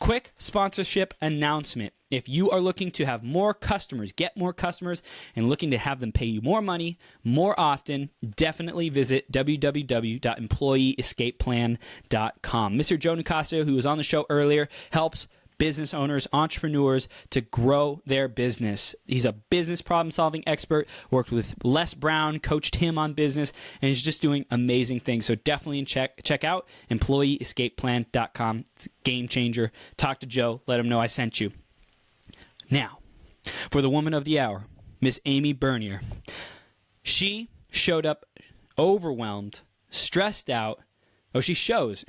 quick sponsorship announcement. If you are looking to have more customers, get more customers, and looking to have them pay you more money more often, definitely visit www.employeeescapeplan.com. Mr. Joe Nicasio, who was on the show earlier, helps business owners, entrepreneurs to grow their business. He's a business problem-solving expert, worked with Les Brown, coached him on business, and he's just doing amazing things. So definitely check out EmployeeEscapePlan.com. It's a game changer. Talk to Joe. Let him know I sent you. Now, for the woman of the hour, Miss Amy Bernier. She showed up overwhelmed, stressed out. Oh, she shows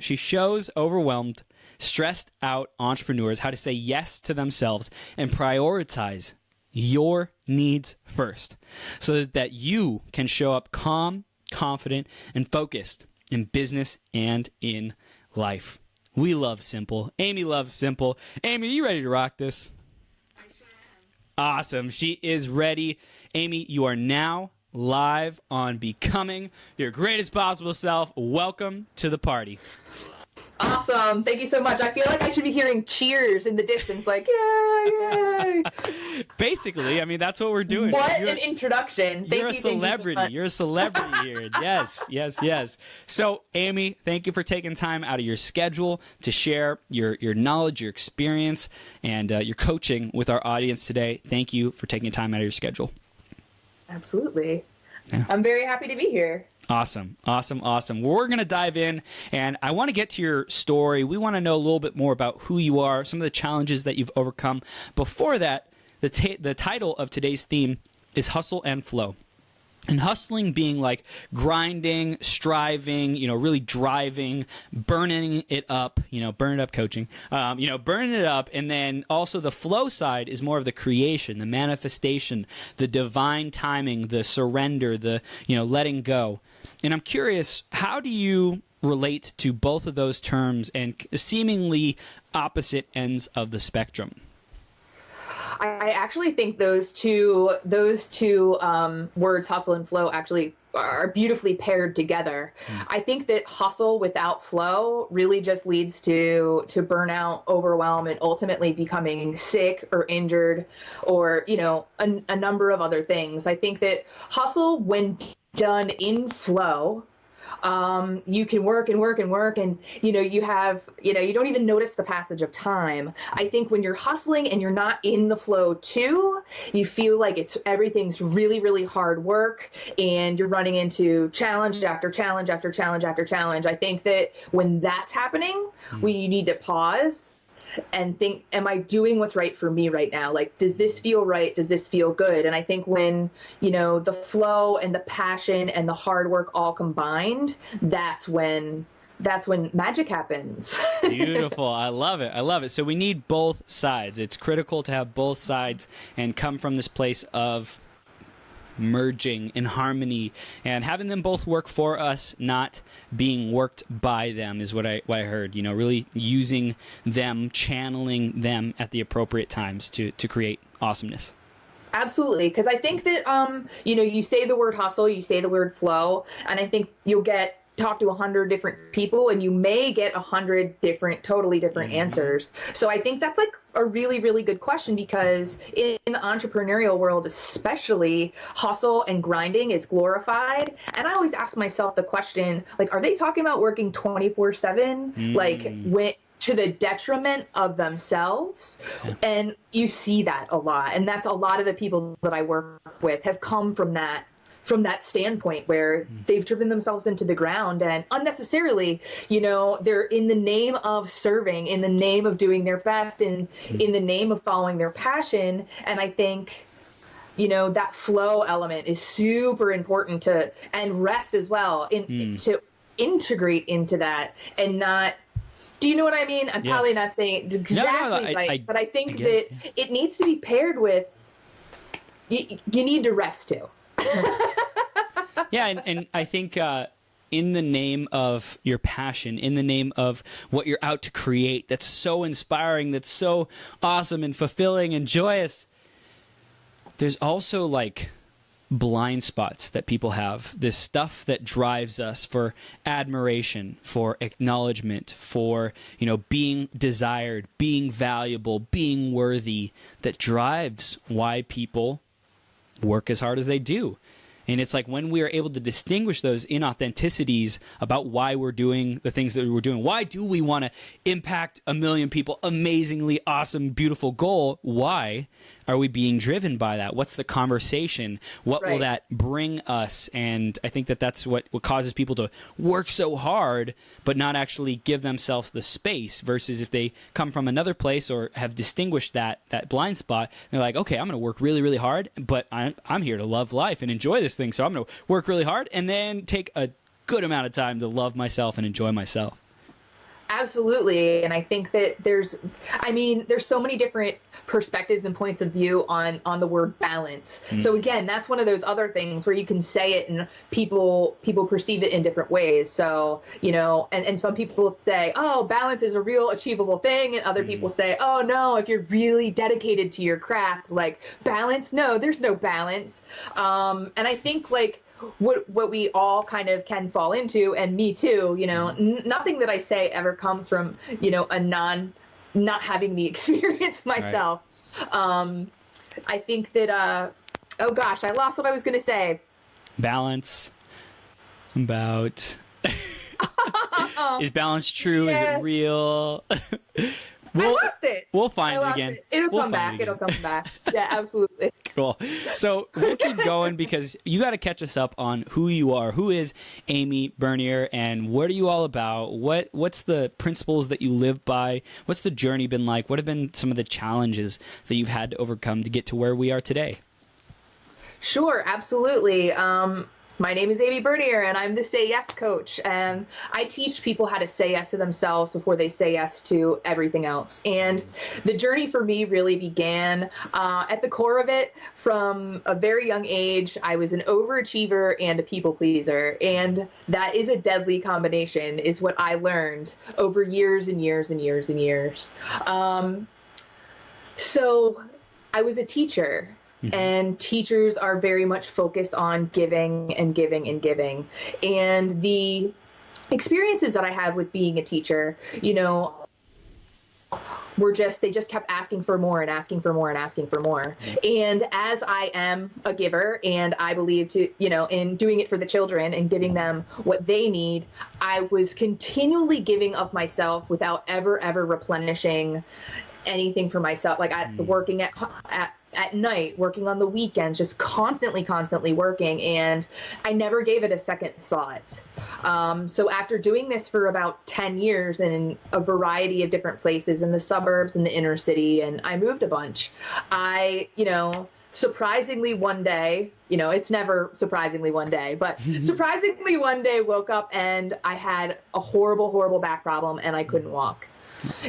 overwhelmed, stressed out entrepreneurs how to say yes to themselves and prioritize your needs first so that you can show up calm, confident, and focused in business and in life. We love simple. Amy loves simple. Amy, are you ready to rock this? I sure am. Awesome. She is ready. Amy, you are now live on Becoming Your Greatest Possible Self. Welcome to the party. Awesome. Thank you so much. I feel like I should be hearing cheers in the distance, like, yay, yay. Basically, I mean, that's what we're doing. What an introduction. You're a celebrity. You're a celebrity here. Yes, yes, yes. So, Amy, thank you for taking time out of your schedule to share your knowledge, your experience, and your coaching with our audience today. Thank you for taking time out of your schedule. Absolutely. Yeah. I'm very happy to be here. Awesome, awesome, awesome. Well, we're going to dive in, and I want to get to your story. We want to know a little bit more about who you are, some of the challenges that you've overcome. Before that, the title of today's theme is Hustle and Flow. And hustling being like grinding, striving, really driving, burning it up, burn it up coaching, burning it up. And then also the flow side is more of the creation, the manifestation, the divine timing, the surrender, the, letting go. And I'm curious, how do you relate to both of those terms and seemingly opposite ends of the spectrum? I actually think those two words, hustle and flow, actually are beautifully paired together. I think that hustle without flow really just leads to burnout, overwhelm, and ultimately becoming sick or injured or, a number of other things. I think that hustle, when done in flow, you can work and work and work, and you don't even notice the passage of time. I think when you're hustling and you're not in the flow too, you feel like everything's really, really hard work, and you're running into challenge after challenge after challenge after challenge. I think that when that's happening, we need to pause and think, am I doing what's right for me right now? Like, does this feel right? Does this feel good? And I think when, the flow and the passion and the hard work all combined, that's when magic happens. Beautiful. I love it. I love it. So we need both sides. It's critical to have both sides and come from this place of merging in harmony and having them both work for us, not being worked by them, is what I heard. Really using them, channeling them at the appropriate times to create awesomeness. Absolutely. Because I think that, you say the word hustle, you say the word flow, and I think you'll talk to 100 different people and you may get 100 totally different answers. So I think that's like a really, really good question, because in the entrepreneurial world, especially, hustle and grinding is glorified. And I always ask myself the question, like, are they talking about working 24/7? Like, to the detriment of themselves? And you see that a lot. And that's a lot of the people that I work with have come from that standpoint where they've driven themselves into the ground and unnecessarily, they're in the name of serving, in the name of doing their best, in the name of following their passion. And I think, that flow element is super important and rest as well, to integrate into that and not. Do you know what I mean? I'm probably not saying exactly right, but I think that it needs to be paired with, you need to rest too. Yeah, and I think in the name of your passion, in the name of what you're out to create, that's so inspiring, that's so awesome and fulfilling and joyous, there's also like blind spots that people have, this stuff that drives us for admiration, for acknowledgement, for, being desired, being valuable, being worthy, that drives why people work as hard as they do. And it's like when we are able to distinguish those inauthenticities about why we're doing the things that we're doing. Why do we want to impact 1 million people? Amazingly awesome, beautiful goal. Why are we being driven by that? What's the conversation? What will that bring us? And I think that that's what causes people to work so hard, but not actually give themselves the space, versus if they come from another place or have distinguished that blind spot, they're like, okay, I'm going to work really, really hard, but I'm here to love life and enjoy this thing. So I'm going to work really hard and then take a good amount of time to love myself and enjoy myself. Absolutely. And I think that there's so many different perspectives and points of view on the word balance. So again, that's one of those other things where you can say it and people perceive it in different ways. So, and some people say, oh, balance is a real achievable thing. And other people say, oh no, if you're really dedicated to your craft, like balance, no, there's no balance. And I think like, what we all kind of can fall into, and me too, nothing that I say ever comes from, not having the experience myself. Right. I think that, oh gosh, I lost what I was going to say. Balance. About. Is balance true? Yes. Is it real? I lost it. We'll find it again. It'll come back. Yeah, absolutely. Cool. So we'll keep going because you got to catch us up on who you are. Who is Amy Bernier, and what are you all about? What's the principles that you live by? What's the journey been like? What have been some of the challenges that you've had to overcome to get to where we are today? Sure, absolutely. My name is Amy Bernier, and I'm the Say Yes coach, and I teach people how to say yes to themselves before they say yes to everything else. And the journey for me really began at the core of it from a very young age. I was an overachiever and a people pleaser, and that is a deadly combination, is what I learned over years and years and years and years. So I was a teacher. And teachers are very much focused on giving and giving and giving. And the experiences that I had with being a teacher, they just kept asking for more and asking for more and asking for more. And as I am a giver, and I believe in doing it for the children and giving them what they need, I was continually giving of myself without ever replenishing anything for myself. Like working at night, working on the weekends, just constantly working. And I never gave it a second thought. So after doing this for about 10 years in a variety of different places in the suburbs and the inner city, and I moved a bunch, I, surprisingly one day, it's never surprisingly one day, but surprisingly one day woke up and I had a horrible back problem and I couldn't walk.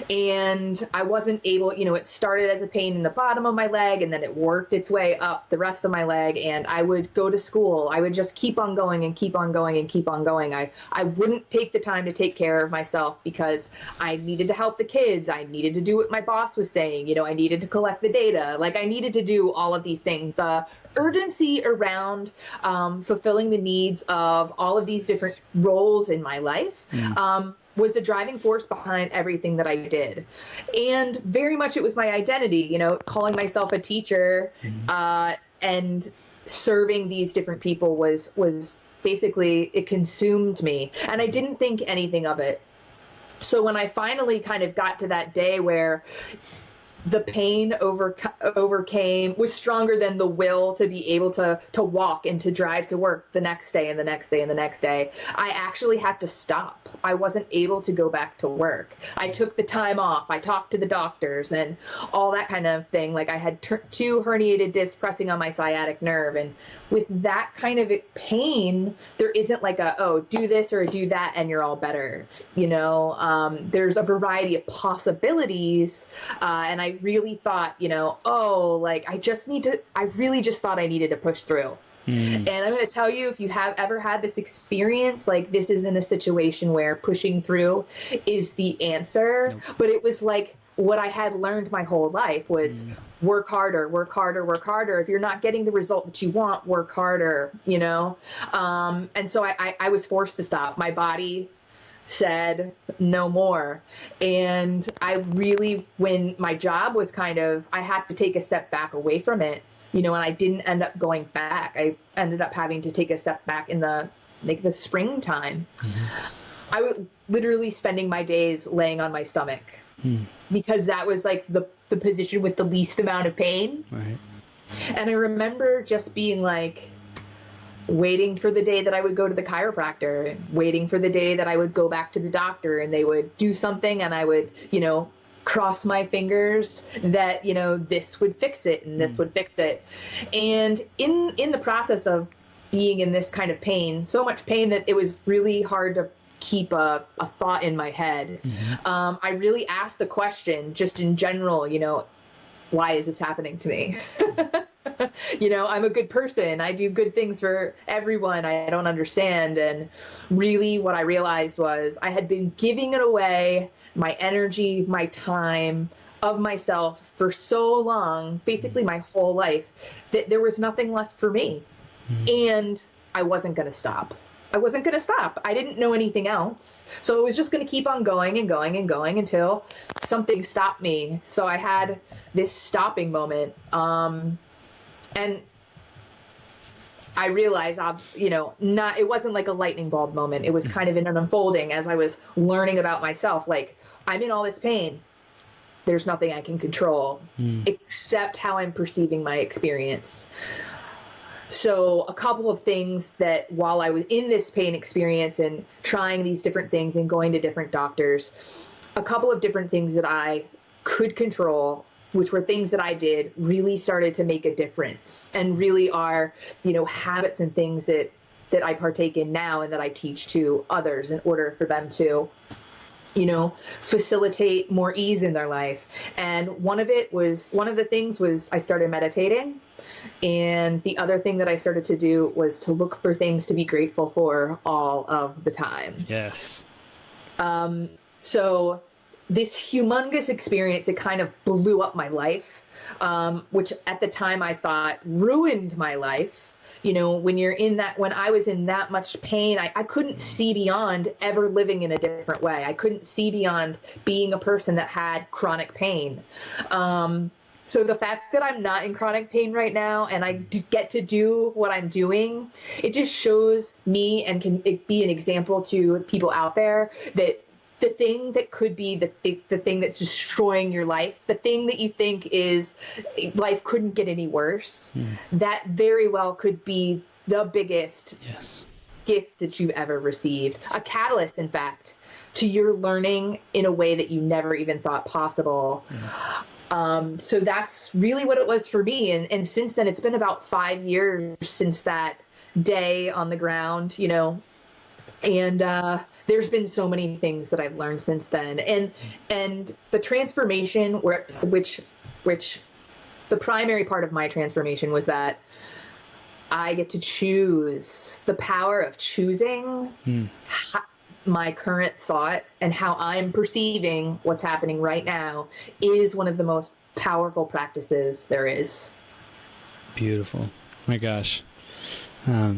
And I wasn't able, it started as a pain in the bottom of my leg, and then it worked its way up the rest of my leg. And I would go to school. I would just keep on going and keep on going and keep on going. I wouldn't take the time to take care of myself because I needed to help the kids. I needed to do what my boss was saying. I needed to collect the data. Like I needed to do all of these things. The urgency around fulfilling the needs of all of these different roles in my life was the driving force behind everything that I did. And very much it was my identity, calling myself a teacher and serving these different people was basically, it consumed me. And I didn't think anything of it. So when I finally kind of got to that day where the pain overcame, was stronger than the will to be able to walk and to drive to work the next day and the next day and the next day, I actually had to stop. I wasn't able to go back to work. I took the time off. I talked to the doctors and all that kind of thing. Like I had 2 herniated discs pressing on my sciatic nerve. And with that kind of pain, there isn't like do this or do that and you're all better. There's a variety of possibilities. And I really thought, I really just thought I needed to push through. And I'm going to tell you, if you have ever had this experience, like this isn't a situation where pushing through is the answer, but it was like what I had learned my whole life was work harder, work harder, work harder. If you're not getting the result that you want, work harder, you know? And so I was forced to stop. My body said no more. And I really, when my job was kind of, I had to take a step back away from it, you know, and I didn't end up going back. I ended up having to take a step back in the springtime. I was literally spending my days laying on my stomach because that was like the position with the least amount of pain. Right. And I remember just being like, waiting for the day that I would go to the chiropractor, waiting for the day that I would go back to the doctor and they would do something and I would, you know, cross my fingers that, you know, this would fix it and this would fix it. And in the process of being in this kind of pain, so much pain that it was really hard to keep a thought in my head. I really asked the question just in general, you know, why is this happening to me? You know, I'm a good person. I do good things for everyone. I don't understand. And really what I realized was I had been giving it away, my energy, my time of myself for so long, basically my whole life, that there was nothing left for me. And I wasn't going to stop. I wasn't going to stop. I didn't know anything else. So it was just going to keep on going and going and going until something stopped me. So I had this stopping moment. And I realized, you know, it wasn't like a lightning bulb moment. It was kind of in an unfolding as I was learning about myself. Like, I'm in all this pain. There's nothing I can control except how I'm perceiving my experience. So a couple of things that while I was in this pain experience and trying these different things and going to different doctors, a couple of different things that I could control, which were things that I did, really started to make a difference and really are, you know, habits and things that I partake in now and that I teach to others in order for them to, you know, facilitate more ease in their life. And one of the things was I started meditating. And the other thing that I started to do was to look for things to be grateful for all of the time. Yes. So this humongous experience, it kind of blew up my life, which at the time I thought ruined my life. You know, when I was in that much pain, I couldn't see beyond ever living in a different way. I couldn't see beyond being a person that had chronic pain. So the fact that I'm not in chronic pain right now and I get to do what I'm doing, it just shows me and can be an example to people out there that the thing that could be the thing that's destroying your life, the thing that you think is life couldn't get any worse, that very well could be the biggest gift that you've ever received. A catalyst, in fact, to your learning in a way that you never even thought possible. So that's really what it was for me. And since then, it's been about 5 years since that day on the ground, you know, and there's been so many things that I've learned since then. And the transformation, which the primary part of my transformation was that I get to choose, the power of choosing my current thought and how I'm perceiving what's happening right now is one of the most powerful practices there is. Beautiful. My gosh. I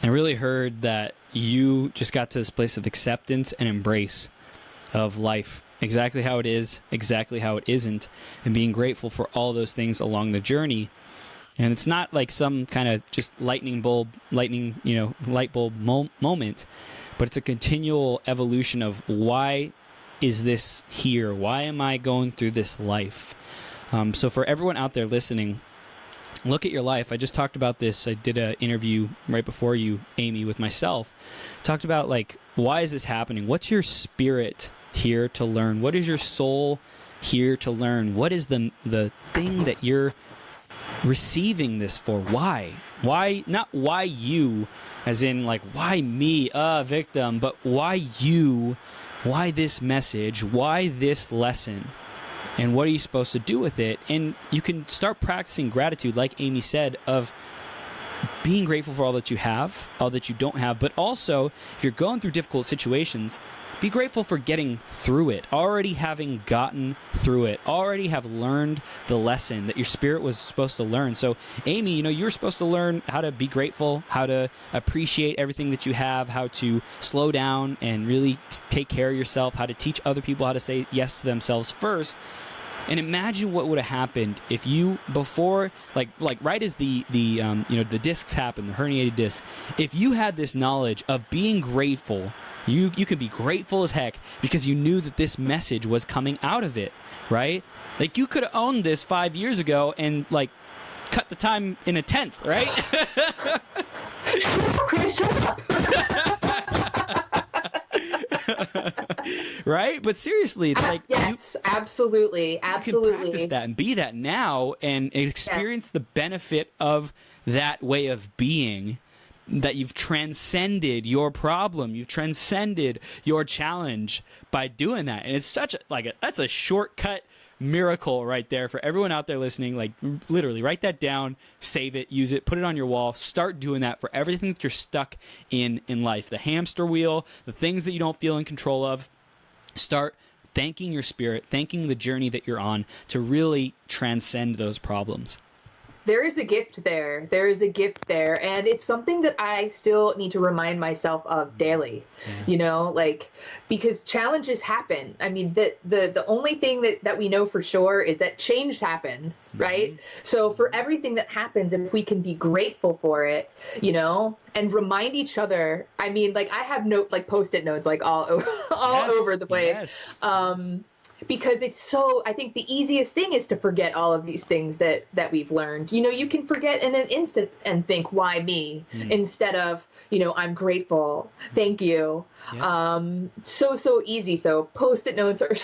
really heard that you just got to this place of acceptance and embrace of life, exactly how it is, exactly how it isn't, and being grateful for all those things along the journey. And it's not like some kind of just light bulb moment, but it's a continual evolution of why is this here? Why am I going through this life? So for everyone out there listening, look at your life. I just talked about this. I did an interview right before you, Amy, with myself. Talked about, like, why is this happening? What's your spirit here to learn? What is your soul here to learn? What is the thing that you're receiving this for? Why? Why? Not why you, as in, like, why me, victim, but why you? Why this message? Why this lesson? And what are you supposed to do with it? And you can start practicing gratitude, like Amy said, of being grateful for all that you have, all that you don't have. But also, if you're going through difficult situations, be grateful for getting through it, already having gotten through it, already have learned the lesson that your spirit was supposed to learn. So, Amy, you were supposed to learn how to be grateful, how to appreciate everything that you have, how to slow down and really take care of yourself, how to teach other people how to say yes to themselves first. And imagine what would have happened if you, before, like right as the discs happen, the herniated disc, if you had this knowledge of being grateful, you could be grateful as heck because you knew that this message was coming out of it, right? Like, you could have owned this 5 years ago and, like, cut the time in a tenth, right? Chris, shut up. Right? But seriously, it's like... Yes, absolutely. You can practice that and be that now and experience the benefit of that way of being, that you've transcended your problem. You've transcended your challenge by doing that. And it's such that's a shortcut miracle right there for everyone out there listening. Like, literally write that down, save it, use it, put it on your wall, start doing that for everything that you're stuck in life. The hamster wheel, the things that you don't feel in control of. Start thanking your spirit, thanking the journey that you're on to really transcend those problems. There is a gift there. There is a gift there. And it's something that I still need to remind myself of daily, because challenges happen. I mean, the only thing that we know for sure is that change happens, right? So for everything that happens, if we can be grateful for it, and remind each other. I mean, I have Post-it notes, all over the place. Yes. Because I think the easiest thing is to forget all of these things that we've learned. You can forget in an instant and think, why me? Instead of, I'm grateful. Thank you. Yeah. So easy. So Post-it notes are...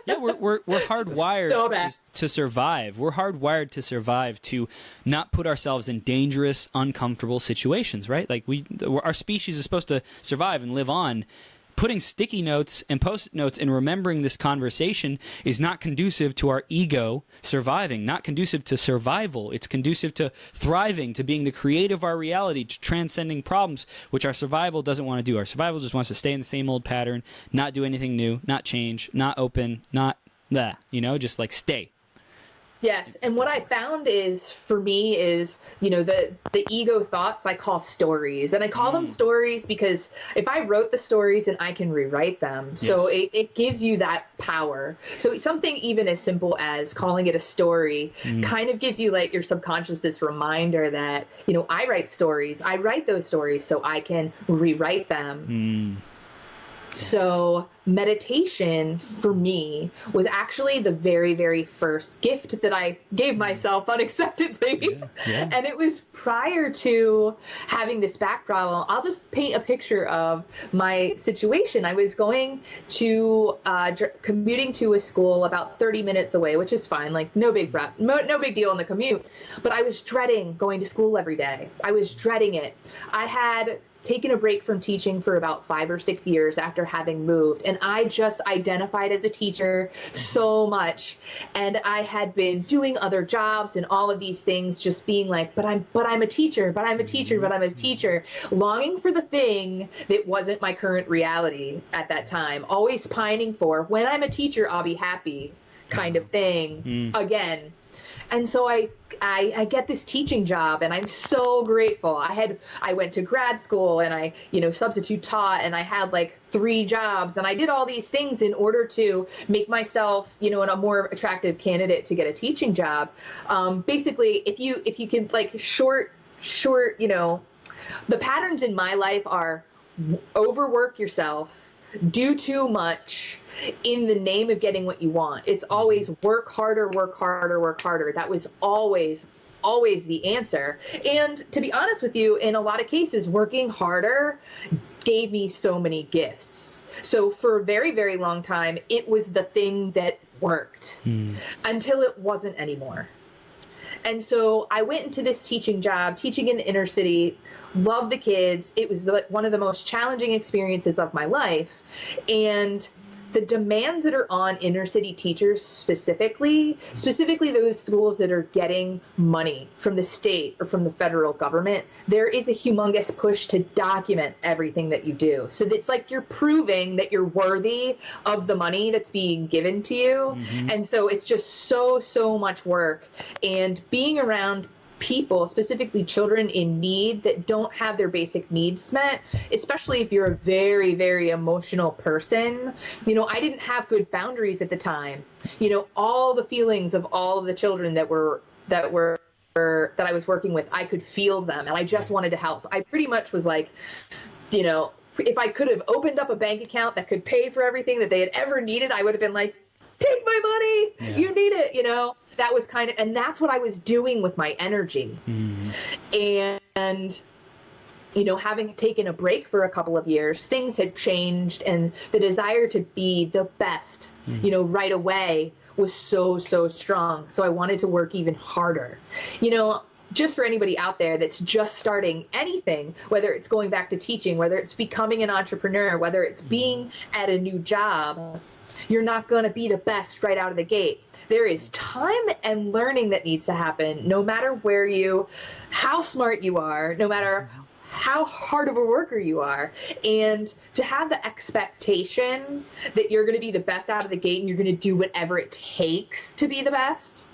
Yeah, we're hardwired to survive. We're hardwired to survive, to not put ourselves in dangerous, uncomfortable situations, right? Like, our species is supposed to survive and live on. Putting sticky notes and Post-it notes and remembering this conversation is not conducive to our ego surviving, not conducive to survival. It's conducive to thriving, to being the creator of our reality, to transcending problems, which our survival doesn't want to do. Our survival just wants to stay in the same old pattern, not do anything new, not change, not open, not just stay. Yes, and what I found is, for me, is, the ego thoughts I call stories. And I call them stories because if I wrote the stories, then I can rewrite them. So it gives you that power. So something even as simple as calling it a story kind of gives you, your subconscious this reminder that, I write stories. I write those stories so I can rewrite them. So meditation for me was actually the very, very first gift that I gave myself unexpectedly. Yeah. And it was prior to having this back problem. I'll just paint a picture of my situation. I was going to commuting to a school about 30 minutes away, which is fine. No big deal in the commute. But I was dreading going to school every day. I was dreading it. I had taken a break from teaching for about 5 or 6 years after having moved. And I just identified as a teacher so much. And I had been doing other jobs and all of these things, just being but I'm a teacher, but I'm a teacher, but I'm a teacher, longing for the thing that wasn't my current reality at that time, always pining for, when I'm a teacher, I'll be happy kind of thing again. And so I get this teaching job, and I'm so grateful. I went to grad school, and I substitute taught, and I had 3 jobs, and I did all these things in order to make myself a more attractive candidate to get a teaching job. Basically, if you can short, the patterns in my life are overwork yourself, do too much in the name of getting what you want. It's always work harder, work harder, work harder. That was always the answer. And to be honest with you, in a lot of cases, working harder gave me so many gifts. So for a very, very long time, it was the thing that worked until it wasn't anymore. And so I went into this teaching job, teaching in the inner city, loved the kids. It was one of the most challenging experiences of my life. And the demands that are on inner city teachers specifically those schools that are getting money from the state or from the federal government, there is a humongous push to document everything that you do. So it's like you're proving that you're worthy of the money that's being given to you. And so it's just so much work. And being around people, specifically children in need that don't have their basic needs met, especially if you're a very, very emotional person. I didn't have good boundaries at the time. All the feelings of all of the children that I was working with, I could feel them, and I just wanted to help. I pretty much was like, if I could have opened up a bank account that could pay for everything that they had ever needed, I would have been like, take my money, you need it, that was and that's what I was doing with my energy. And, having taken a break for a couple of years, things had changed, and the desire to be the best, right away was so strong. So I wanted to work even harder, just for anybody out there that's just starting anything, whether it's going back to teaching, whether it's becoming an entrepreneur, whether it's being at a new job. You're not going to be the best right out of the gate. There is time and learning that needs to happen, no matter how smart you are, no matter how hard of a worker you are. And to have the expectation that you're going to be the best out of the gate and you're going to do whatever it takes to be the best,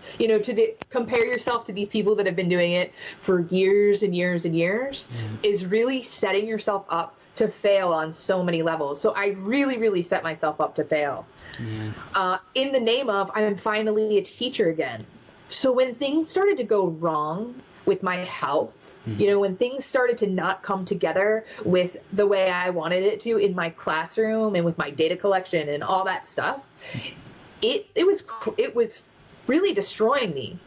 compare yourself to these people that have been doing it for years and years and years, is really setting yourself up to fail on so many levels. So I really, really set myself up to fail. In the name of, I'm finally a teacher again. So when things started to go wrong with my health, when things started to not come together with the way I wanted it to in my classroom and with my data collection and all that stuff, it was really destroying me.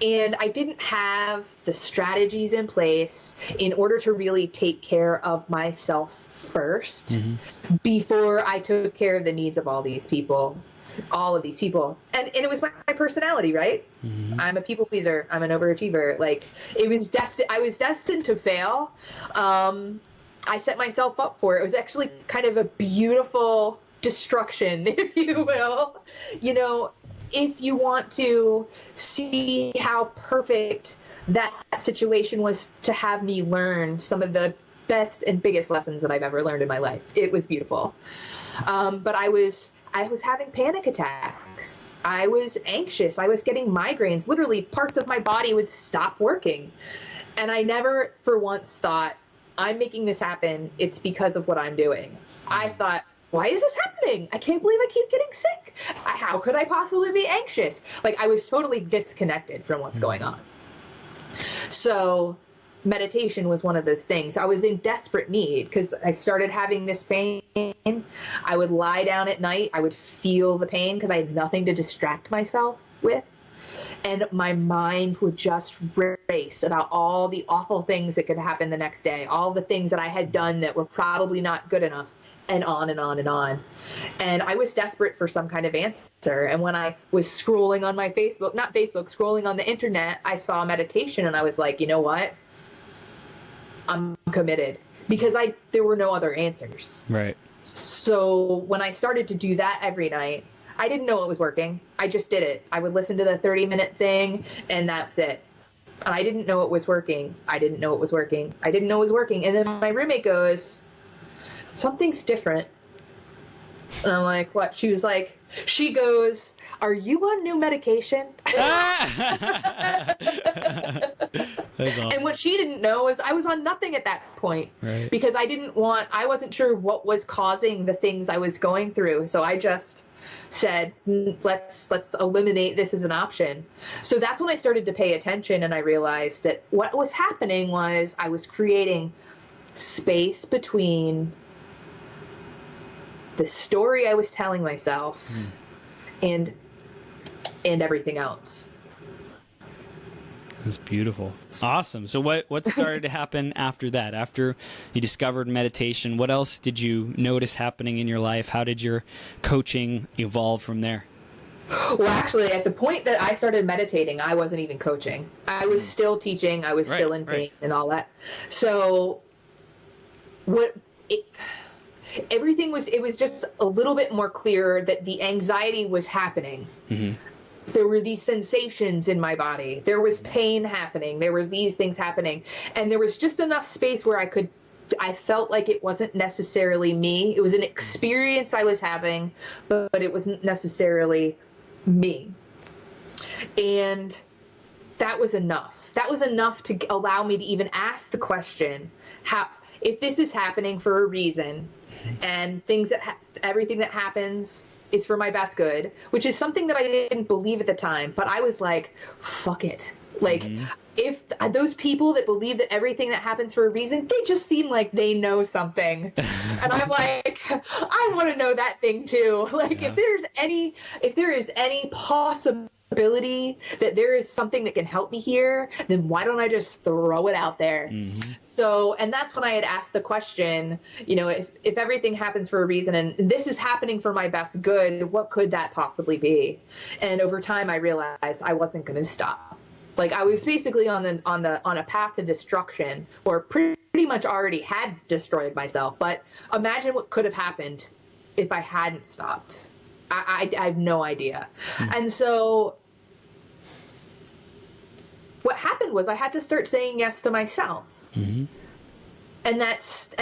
And I didn't have the strategies in place in order to really take care of myself first before I took care of the needs of all of these people. And it was my personality, right? I'm a people pleaser. I'm an overachiever. Like, I was destined to fail. I set myself up for it. It was actually kind of a beautiful destruction, if you will. If you want to see how perfect that situation was to have me learn some of the best and biggest lessons that I've ever learned in my life, it was beautiful. But I was having panic attacks. I was anxious. I was getting migraines. Literally, parts of my body would stop working. And I never for once thought, I'm making this happen, it's because of what I'm doing. I thought, why is this happening? I can't believe I keep getting sick. How could I possibly be anxious? Like, I was totally disconnected from what's going on. So meditation was one of those things. I was in desperate need because I started having this pain. I would lie down at night. I would feel the pain because I had nothing to distract myself with. And my mind would just race about all the awful things that could happen the next day, all the things that I had done that were probably not good enough. And on and on and on. And I was desperate for some kind of answer. And when I was scrolling on my scrolling on the internet, I saw meditation and I was like, you know what? I'm committed, because there were no other answers. Right. So when I started to do that every night, I didn't know it was working. I just did it. I would listen to the 30-minute thing and that's it. And I didn't know it was working. I didn't know it was working. And then my roommate goes, something's different. And I'm like, what? She goes, are you on new medication? That's awesome. And what she didn't know is I was on nothing at that point. Right. Because I wasn't sure what was causing the things I was going through. So I just said, let's eliminate this as an option. So that's when I started to pay attention, and I realized that what was happening was I was creating space between the story I was telling myself and everything else. That's beautiful. Awesome. So what started to happen after that? After you discovered meditation, what else did you notice happening in your life? How did your coaching evolve from there? Well, actually, at the point that I started meditating, I wasn't even coaching. I was still teaching. I was still in pain and all that. So it was just a little bit more clear that the anxiety was happening. Mm-hmm. There were these sensations in my body. There was pain happening. There was these things happening. And there was just enough space where I felt like it wasn't necessarily me. It was an experience I was having, but it wasn't necessarily me. And that was enough. That was enough to allow me to even ask the question, if this is happening for a reason, and everything that happens is for my best good, which is something that I didn't believe at the time, but I was like, fuck it. Like, if those people that believe that everything that happens for a reason, they just seem like they know something. And I'm like, I want to know that thing too. Like, if there is any possibility that there is something that can help me here, then why don't I just throw it out there? So, and that's when I had asked the question, if everything happens for a reason and this is happening for my best good, what could that possibly be? And over time I realized I wasn't going to stop. Like, I was basically on a path to destruction, or pretty much already had destroyed myself. But imagine what could have happened if I hadn't stopped. I have no idea. And so what happened was I had to start saying yes to myself. And that's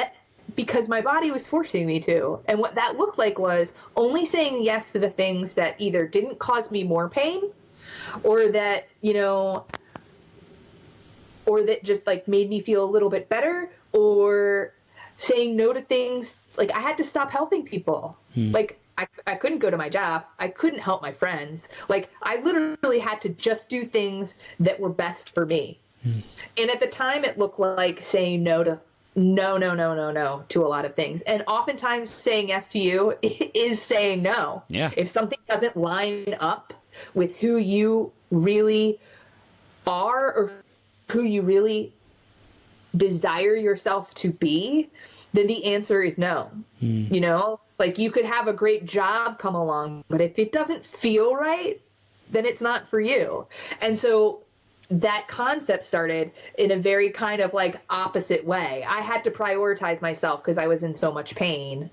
because my body was forcing me to. And what that looked like was only saying yes to the things that either didn't cause me more pain, or that, or that just like made me feel a little bit better, or saying no to things. Like, I had to stop helping people. Like, I couldn't go to my job. I couldn't help my friends. Like, I literally had to just do things that were best for me. And at the time it looked like saying no to a lot of things. And oftentimes saying yes to you is saying no. Yeah. If something doesn't line up with who you really are, or who you really desire yourself to be, then the answer is no. Like, you could have a great job come along, but if it doesn't feel right, then it's not for you. And so that concept started in a very kind of like opposite way. I had to prioritize myself because I was in so much pain.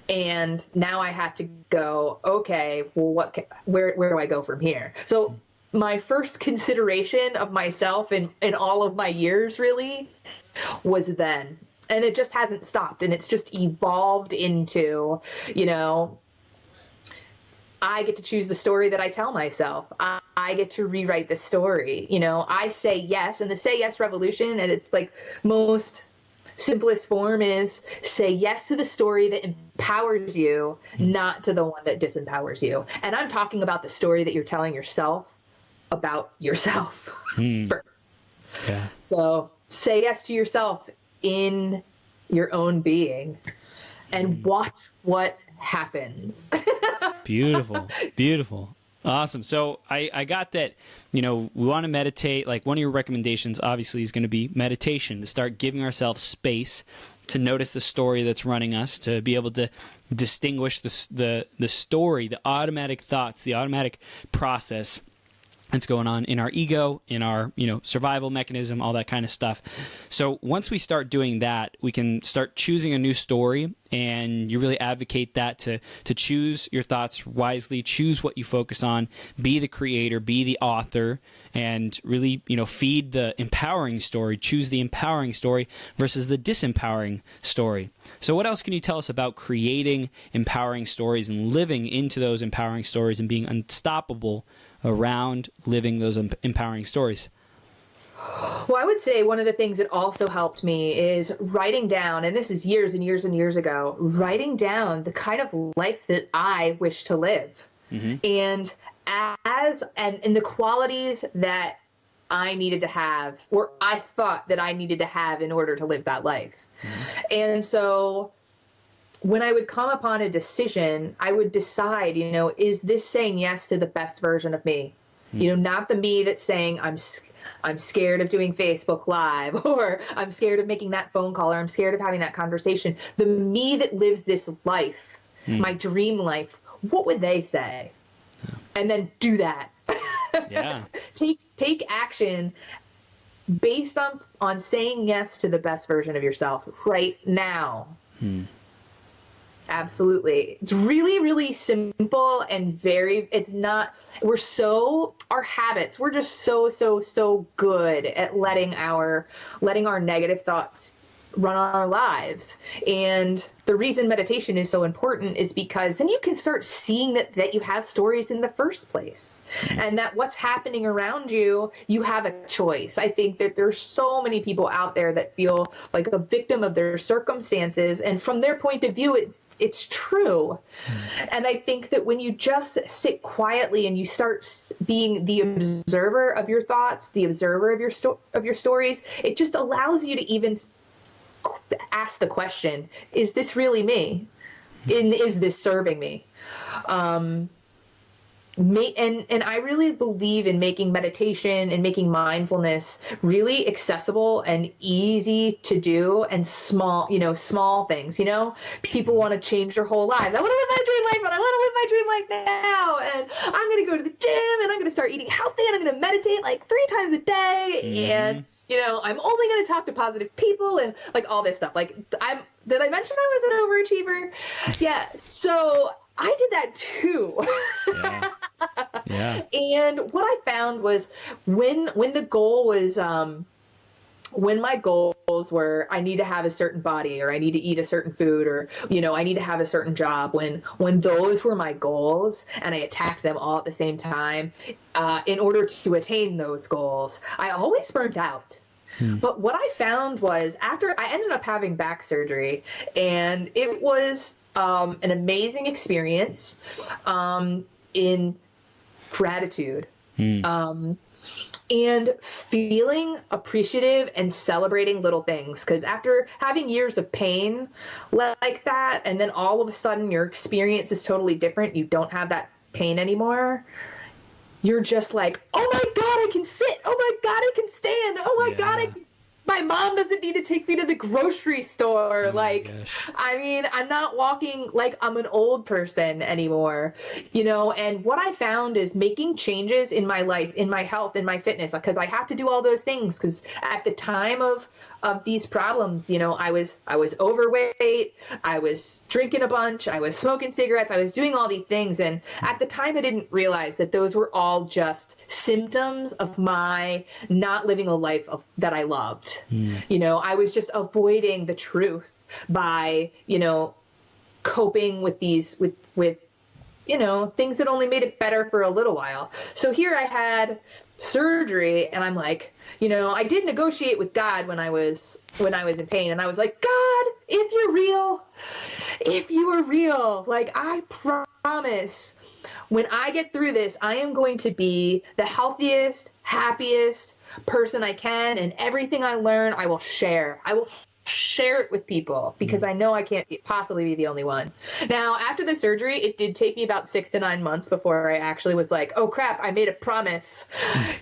And now I had to go, okay, well, where do I go from here? So my first consideration of myself in all of my years really was then. And it just hasn't stopped. And it's just evolved into, I get to choose the story that I tell myself. I get to rewrite the story. I say yes. And the say yes revolution, and it's like most simplest form, is say yes to the story that empowers you, not to the one that disempowers you. And I'm talking about the story that you're telling yourself about yourself first. Yeah. So say yes to yourself in your own being and watch what happens. Beautiful. Awesome. So I got that, we want to meditate. Like, one of your recommendations obviously is going to be meditation, to start giving ourselves space to notice the story that's running us, to be able to distinguish the story, the automatic thoughts, the automatic process that's going on in our ego, in our, survival mechanism, all that kind of stuff. So once we start doing that, we can start choosing a new story, and you really advocate that to choose your thoughts wisely, choose what you focus on, be the creator, be the author, and really, feed the empowering story, choose the empowering story versus the disempowering story. So what else can you tell us about creating empowering stories and living into those empowering stories and being unstoppable around living those empowering stories? Well, I would say one of the things that also helped me is writing down, and this is years and years and years ago, writing down the kind of life that I wish to live. And and the qualities that I needed to have, or I thought that I needed to have in order to live that life. And so when I would come upon a decision, I would decide, is this saying yes to the best version of me? Not the me that's saying I'm scared of doing Facebook Live, or I'm scared of making that phone call, or I'm scared of having that conversation. The me that lives this life, my dream life, what would they say? And then do that. Yeah. Take action based on saying yes to the best version of yourself right now. Absolutely. It's really, really simple and it's not, our habits, we're just so good at letting our negative thoughts run our lives. And the reason meditation is so important is because then you can start seeing that you have stories in the first place, and that what's happening around you, you have a choice. I think that there's so many people out there that feel like a victim of their circumstances, and from their point of view, it's true. And I think that when you just sit quietly and you start being the observer of your thoughts, the observer of your stories, it just allows you to even ask the question, is this really me? Is this serving me? And I really believe in making meditation and making mindfulness really accessible and easy to do, and small things. People want to change their whole lives. I want to live my dream life, but I want to live my dream life now. And I'm going to go to the gym, and I'm going to start eating healthy, and I'm going to meditate like 3 times a day. And, I'm only going to talk to positive people, and like all this stuff. Like, did I mention I was an overachiever? Yeah. So I did that too. Yeah. And what I found was when the goal was, when my goals were, I need to have a certain body, or I need to eat a certain food, or, I need to have a certain job, when those were my goals and I attacked them all at the same time, in order to attain those goals, I always burned out. But what I found was, after I ended up having back surgery, and it was an amazing experience in gratitude, and feeling appreciative and celebrating little things. Because after having years of pain like that, and then all of a sudden your experience is totally different, you don't have that pain anymore, you're just like, oh my God, I can sit. Oh my God, I can stand. Oh my God, my mom doesn't need to take me to the grocery store. I'm not walking like I'm an old person anymore, and what I found is making changes in my life, in my health, in my fitness, because I have to do all those things. Because at the time of these problems, I was overweight, I was drinking a bunch, I was smoking cigarettes, I was doing all these things. And at the time, I didn't realize that those were all just symptoms of my not living a life that I loved. I was just avoiding the truth by, coping with these, with things that only made it better for a little while. So here I had surgery, and I'm like, I did negotiate with God when I was in pain, and I was like, God, if you are real, like, I promise when I get through this, I am going to be the healthiest, happiest person I can, and everything I learn, I will share. I will share it with people, because I know I can't possibly be the only one. Now, after the surgery, it did take me about 6 to 9 months before I actually was like, oh crap, I made a promise,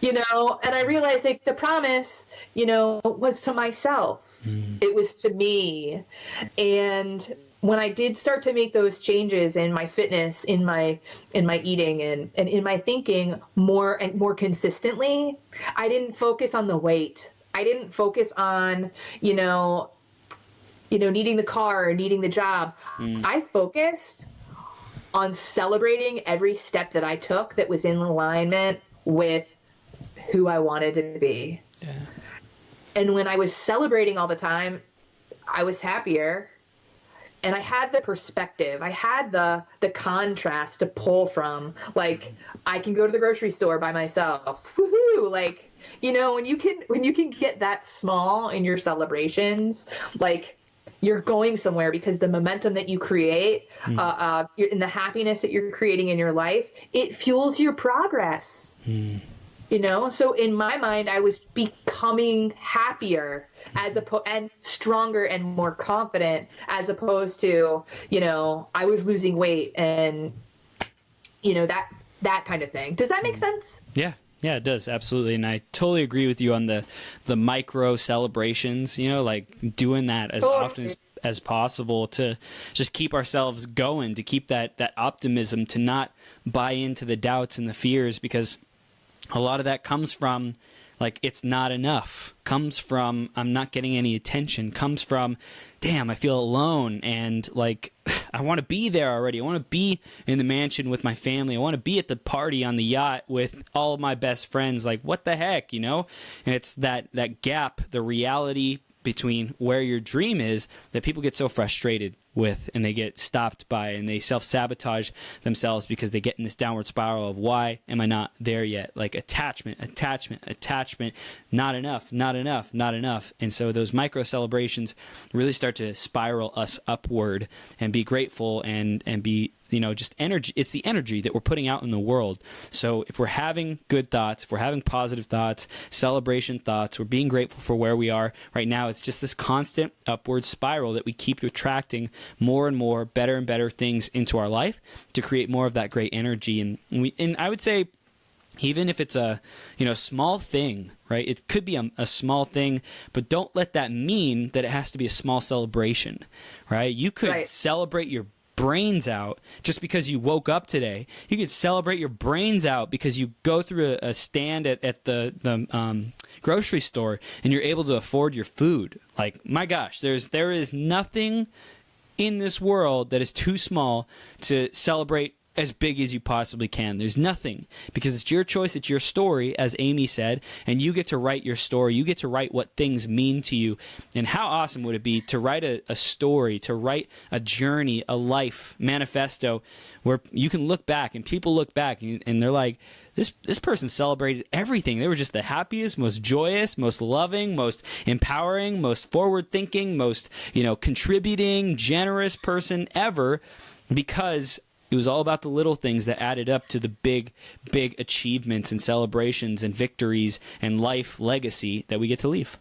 and I realized, like, the promise, was to myself. It was to me. And when I did start to make those changes in my fitness, in my eating, and in my thinking more and more consistently, I didn't focus on the weight. I didn't focus on, needing the car or needing the job. I focused on celebrating every step that I took that was in alignment with who I wanted to be. Yeah. And when I was celebrating all the time, I was happier. And I had the perspective, I had the contrast to pull from. Like, I can go to the grocery store by myself. Woohoo! Like, when you can get that small in your celebrations, like, you're going somewhere, because the momentum that you create, and the happiness that you're creating in your life, it fuels your progress. So in my mind, I was becoming happier and stronger and more confident, as opposed to, I was losing weight and, that kind of thing. Does that make sense? Yeah. Yeah, it does. Absolutely. And I totally agree with you on the micro celebrations, like doing that as often as possible to just keep ourselves going, to keep that optimism, to not buy into the doubts and the fears, because a lot of that comes from, like, it's not enough, comes from I'm not getting any attention, comes from, damn, I feel alone, and like I want to be there already. I want to be in the mansion with my family. I want to be at the party on the yacht with all of my best friends. Like, what the heck, you know? And it's that gap, the reality between where your dream is, that people get so frustrated with, and they get stopped by, and they self-sabotage themselves because they get in this downward spiral of, why am I not there yet? Like attachment, not enough. And so those micro celebrations really start to spiral us upward, and be grateful and be, you know, just energy. It's the energy that we're putting out in the world. So if we're having good thoughts, if we're having positive thoughts, celebration thoughts, we're being grateful for where we are right now, it's just this constant upward spiral that we keep attracting more and more better and better things into our life to create more of that great energy. And I would say, even if it's a, you know, small thing, right? It could be a small thing, but don't let that mean that it has to be a small celebration, right? You could celebrate your brains out just because you woke up today. You could celebrate your brains out because you go through a stand at the grocery store and you're able to afford your food. Like, my gosh, there is nothing in this world that is too small to celebrate as big as you possibly can. There's nothing, because it's your choice, it's your story, as Amy said, and you get to write your story. You get to write what things mean to you. And how awesome would it be to write a story, to write a journey, a life manifesto where you can look back and people look back and they're like, this person celebrated everything. They were just the happiest, most joyous, most loving, most empowering, most forward-thinking, most, you know, contributing, generous person ever, because it was all about the little things that added up to the big, big achievements and celebrations and victories and life legacy that we get to leave.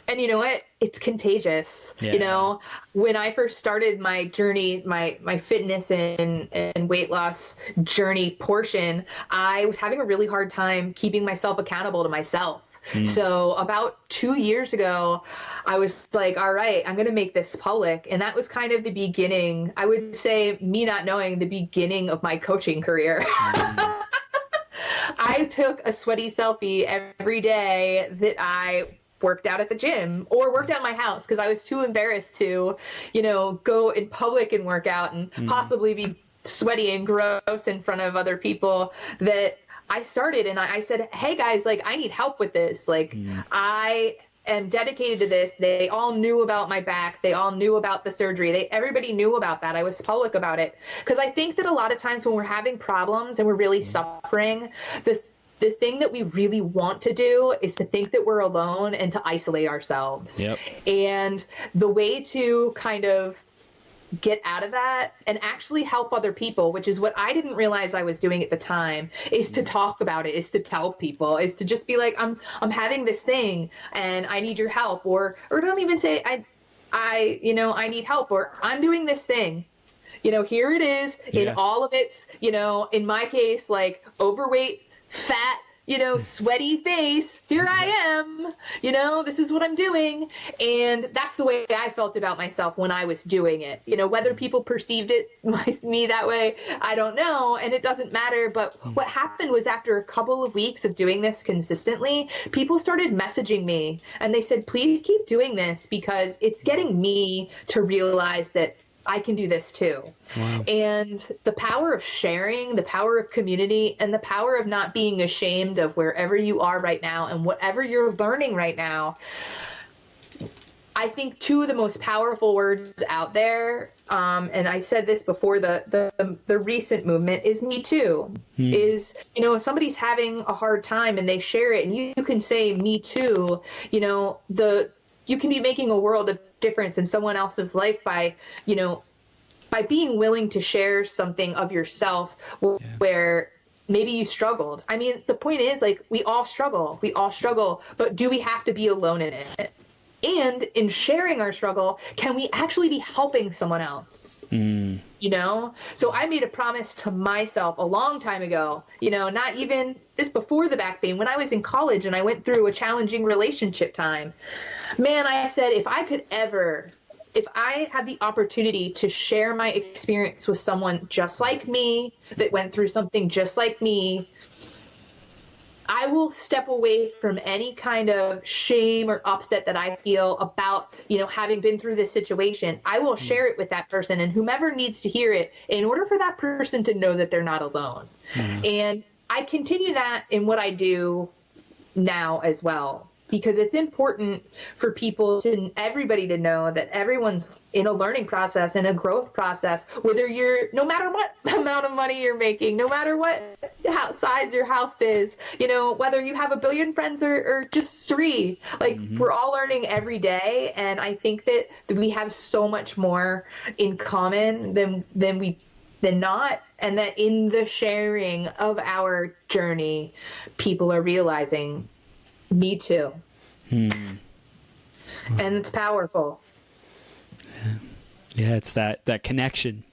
And you know what? It's contagious. Yeah. You know, when I first started my journey, my fitness and weight loss journey portion, I was having a really hard time keeping myself accountable to myself. So about 2 years ago, I was like, all right, I'm going to make this public. And that was kind of the beginning, I would say, me not knowing, the beginning of my coaching career. I took a sweaty selfie every day that I worked out at the gym or worked out in my house, because I was too embarrassed to, you know, go in public and work out and possibly be sweaty and gross in front of other people, that I started, and I said, hey guys, like, I need help with this. Like, I am dedicated to this. They all knew about my back. They all knew about the surgery. Everybody knew about that. I was public about it, because I think that a lot of times when we're having problems and we're really suffering, the thing that we really want to do is to think that we're alone and to isolate ourselves. Yep. And the way to kind of get out of that and actually help other people, which is what I didn't realize I was doing at the time, is to talk about it, is to tell people, is to just be like, I'm having this thing and I need your help, or don't even say I you know, I need help, or I'm doing this thing. You know, here it is in all of its, you know, in my case, like overweight, fat, you know, sweaty face. Here I am, you know, this is what I'm doing. And that's the way I felt about myself when I was doing it. You know, whether people perceived me that way, I don't know. And it doesn't matter. But what happened was, after a couple of weeks of doing this consistently, people started messaging me and they said, please keep doing this, because it's getting me to realize that I can do this too. Wow. And the power of sharing, the power of community, and the power of not being ashamed of wherever you are right now and whatever you're learning right now. I think two of the most powerful words out there, and I said this before, the recent movement, is Me Too. Is, you know, if somebody's having a hard time and they share it and you can say Me Too, you know, you can be making a world of difference in someone else's life by, you know, by being willing to share something of yourself where maybe you struggled. I mean, the point is, like, we all struggle, but do we have to be alone in it? And in sharing our struggle, can we actually be helping someone else? You know? So I made a promise to myself a long time ago, you know, not even this before the back pain, when I was in college and I went through a challenging relationship time. Man, I said, if I had the opportunity to share my experience with someone just like me, that went through something just like me, I will step away from any kind of shame or upset that I feel about, having been through this situation. I will share it with that person and whomever needs to hear it in order for that person to know that they're not alone. And I continue that in what I do now as well, because it's important for everybody to know that everyone's in a learning process and a growth process, no matter what amount of money you're making, no matter what size your house is, whether you have a billion friends or just 3, we're all learning every day. And I think that we have so much more in common than not. And that in the sharing of our journey, people are realizing, me too. And it's powerful. Yeah, it's that connection,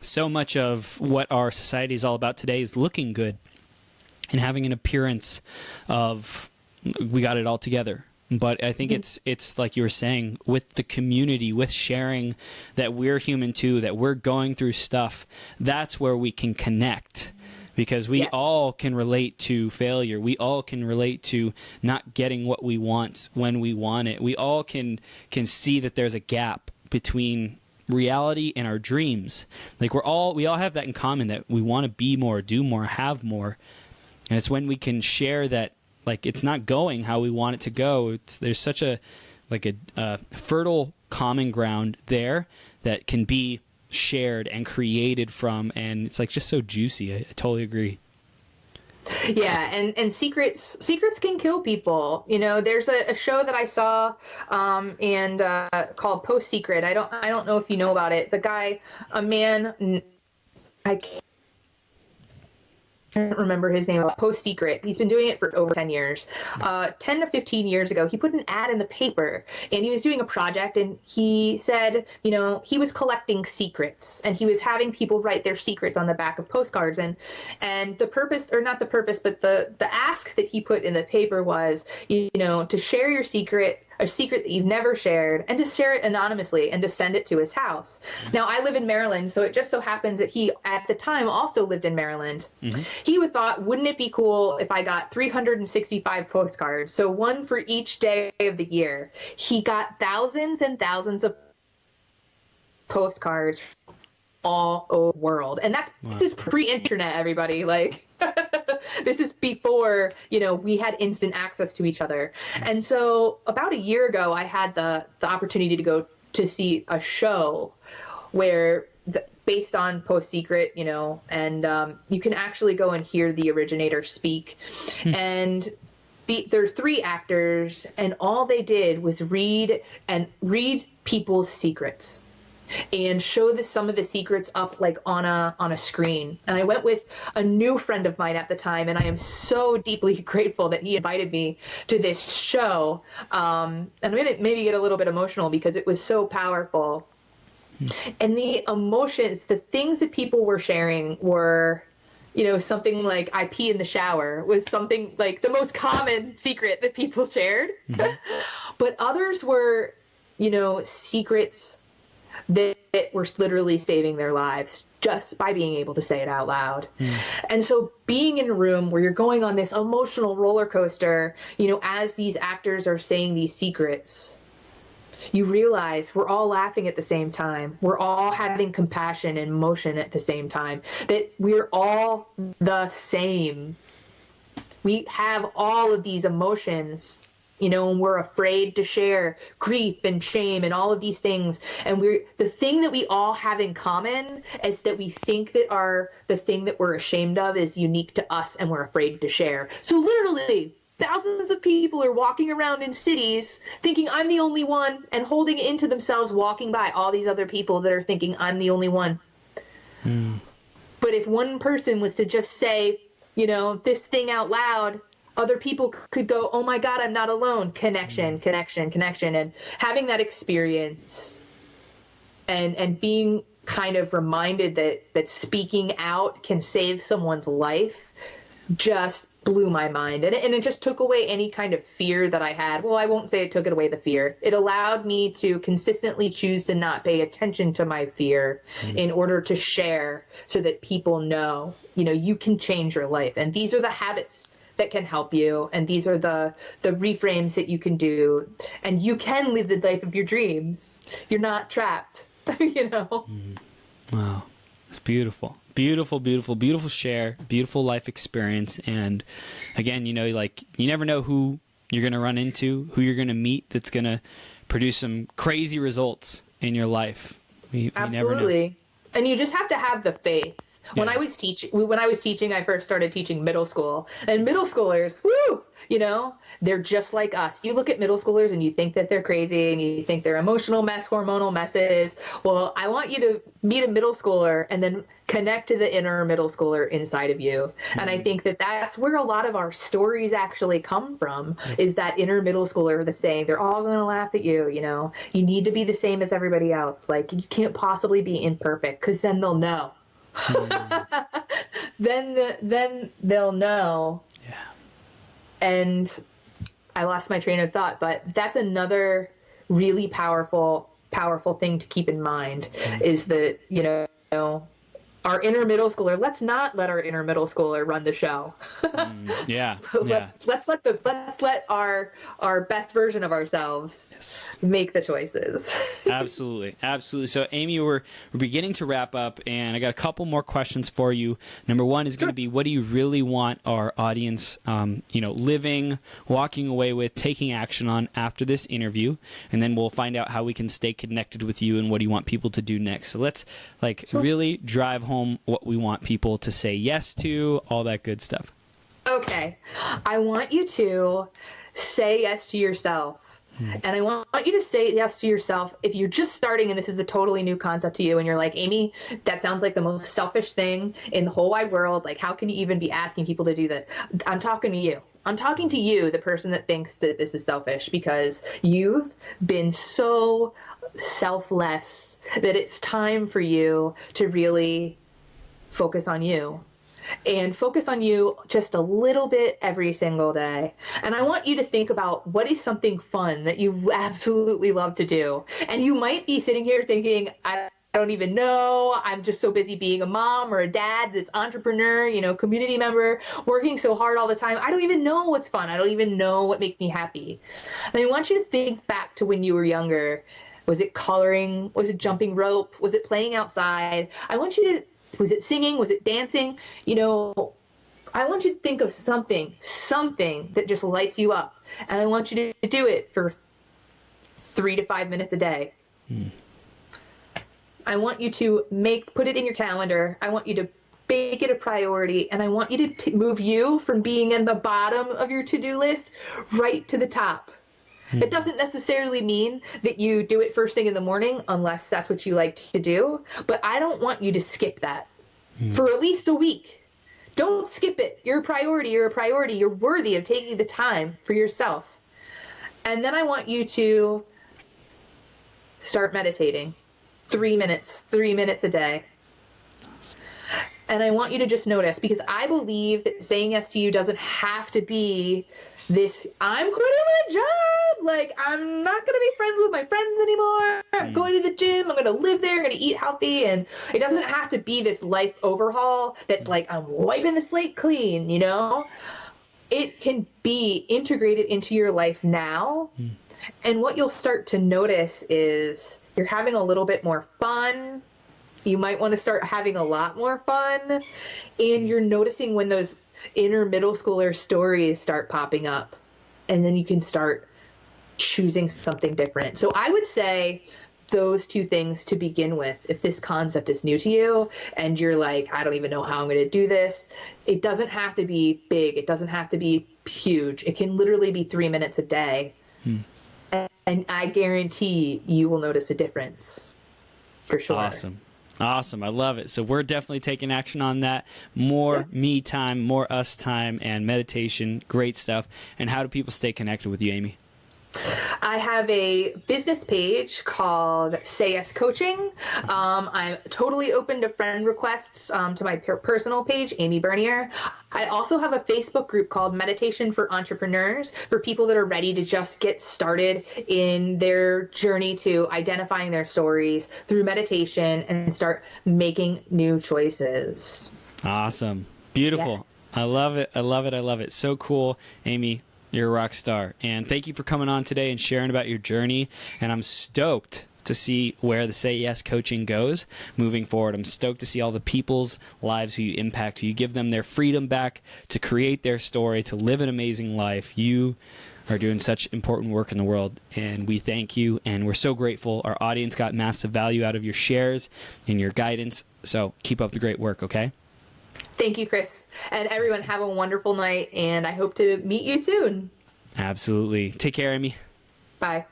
so much of what our society is all about today is looking good and having an appearance of we got it all together. But I think it's like you were saying, with the community, with sharing that we're human too, that we're going through stuff, that's where we can connect. Because we all can relate to failure. We all can relate to not getting what we want when we want it. We all can see that there's a gap between reality and our dreams. Like we all have that in common, that we want to be more, do more, have more. And it's when we can share that, like, it's not going how we want it to go. There's such a fertile common ground there that can be shared and created from, and it's like just so juicy. I totally agree. Yeah, and secrets can kill people. There's a show that I saw and called PostSecret. I don't know if you know about it. It's a man, I can't remember his name, PostSecret. He's been doing it for over 10 years. 10 to 15 years ago, he put an ad in the paper, and he was doing a project, and he said, he was collecting secrets, and he was having people write their secrets on the back of postcards. And the purpose, or not the purpose, but the ask that he put in the paper was, to share your secret, a secret that you've never shared, and to share it anonymously and to send it to his house. Now, I live in Maryland, so it just so happens that he, at the time, also lived in Maryland. He would thought, wouldn't it be cool if I got 365 postcards, so one for each day of the year? He got thousands and thousands of postcards all over the world. And this is pre-internet, everybody. This is before, we had instant access to each other. And so about a year ago, I had the opportunity to go to see a show where based on PostSecret, and you can actually go and hear the originator speak. And there are 3 actors, and all they did was read people's secrets and show some of the secrets up on a screen. And I went with a new friend of mine at the time, and I am so deeply grateful that he invited me to this show. And I'm going to maybe get a little bit emotional because it was so powerful. And the emotions, the things that people were sharing were, something like I pee in the shower was something like the most common secret that people shared. But others were, secrets that were literally saving their lives just by being able to say it out loud. And so being in a room where you're going on this emotional roller coaster, as these actors are saying these secrets, you realize we're all laughing at the same time. We're all having compassion and emotion at the same time. That we're all the same. We have all of these emotions, and we're afraid to share grief and shame and all of these things. And the thing that we all have in common is that we think that the thing that we're ashamed of is unique to us and we're afraid to share. So literally, thousands of people are walking around in cities thinking I'm the only one, and holding it into themselves, walking by all these other people that are thinking I'm the only one. But if one person was to just say, this thing out loud, other people could go, oh my God, I'm not alone. Connection. And having that experience and being kind of reminded that speaking out can save someone's life just blew my mind. And it just took away any kind of fear that I had. Well, I won't say it took it away the fear. It allowed me to consistently choose to not pay attention to my fear in order to share so that people know, you can change your life. And these are the habits that can help you. And these are the reframes that you can do. And you can live the life of your dreams. You're not trapped, Wow. It's beautiful. Beautiful, beautiful, beautiful share, beautiful life experience. And again, you never know who you're going to run into, who you're going to meet that's going to produce some crazy results in your life. We never know. And you just have to have the faith. When I was teaching, I first started teaching middle school, and middle schoolers, they're just like us. You look at middle schoolers and you think that they're crazy and you think they're emotional mess, hormonal messes. Well, I want you to meet a middle schooler and then connect to the inner middle schooler inside of you. And I think that that's where a lot of our stories actually come from, is that inner middle schooler, the saying, they're all going to laugh at you. You need to be the same as everybody else. Like, you can't possibly be imperfect, because then they'll know. Then they'll know. Yeah. And I lost my train of thought, but that's another really powerful thing to keep in mind, is that, our inner middle schooler, let's not let our inner middle schooler run the show. Let's let our best version of ourselves make the choices. Absolutely. So Amy, we're beginning to wrap up, and I got a couple more questions for you. Number one is going to be, what do you really want our audience, living, walking away with, taking action on after this interview? And then we'll find out how we can stay connected with you and what do you want people to do next. So let's really drive home what we want people to say yes to, all that good stuff. Okay. I want you to say yes to yourself. And I want you to say yes to yourself if you're just starting and this is a totally new concept to you and you're like, Amy, that sounds like the most selfish thing in the whole wide world. Like, how can you even be asking people to do that? I'm talking to you. I'm talking to you, the person that thinks that this is selfish, because you've been so selfless that it's time for you to really focus on you. And focus on you just a little bit every single day. And I want you to think about, what is something fun that you absolutely love to do? And you might be sitting here thinking, I don't even know. I'm just so busy being a mom or a dad, this entrepreneur, community member, working so hard all the time. I don't even know what's fun. I don't even know what makes me happy. And I want you to think back to when you were younger. Was it coloring? Was it jumping rope? Was it playing outside? Was it singing? Was it dancing? I want you to think of something that just lights you up. And I want you to do it for 3 to 5 minutes a day. I want you to put it in your calendar. I want you to make it a priority. And I want you to move you from being in the bottom of your to-do list right to the top. It doesn't necessarily mean that you do it first thing in the morning, unless that's what you like to do. But I don't want you to skip that for at least a week. Don't skip it. You're a priority. You're worthy of taking the time for yourself. And then I want you to start meditating. 3 minutes a day. And I want you to just notice, because I believe that saying yes to you doesn't have to be this, I'm quitting my job, like, I'm not going to be friends with my friends anymore, I'm going to the gym, I'm going to live there, I'm going to eat healthy. And it doesn't have to be this life overhaul that's like, I'm wiping the slate clean, It can be integrated into your life now. And what you'll start to notice is you're having a little bit more fun. You might want to start having a lot more fun. And you're noticing when those inner middle schooler stories start popping up, and then you can start choosing something different. So I would say those two things to begin with. If this concept is new to you and you're like, I don't even know how I'm going to do this, it doesn't have to be big. It doesn't have to be huge. It can literally be 3 minutes a day. And I guarantee you will notice a difference for sure. Awesome. I love it. So we're definitely taking action on that. More me time, more us time, and meditation. Great stuff. And how do people stay connected with you, Amy? I have a business page called Say Yes Coaching. I'm totally open to friend requests to my personal page, Amy Bernier. I also have a Facebook group called Meditation for Entrepreneurs for people that are ready to just get started in their journey to identifying their stories through meditation and start making new choices. Awesome. Beautiful. Yes. I love it. I love it. I love it. So cool, Amy. You're a rock star. And thank you for coming on today and sharing about your journey. And I'm stoked to see where the Say Yes coaching goes moving forward. I'm stoked to see all the people's lives who you impact, who you give them their freedom back to create their story, to live an amazing life. You are doing such important work in the world, and we thank you, and we're so grateful. Our audience got massive value out of your shares and your guidance, so keep up the great work, okay? Thank you, Chris. And everyone, have a wonderful night, and I hope to meet you soon. Absolutely. Take care, Amy. Bye.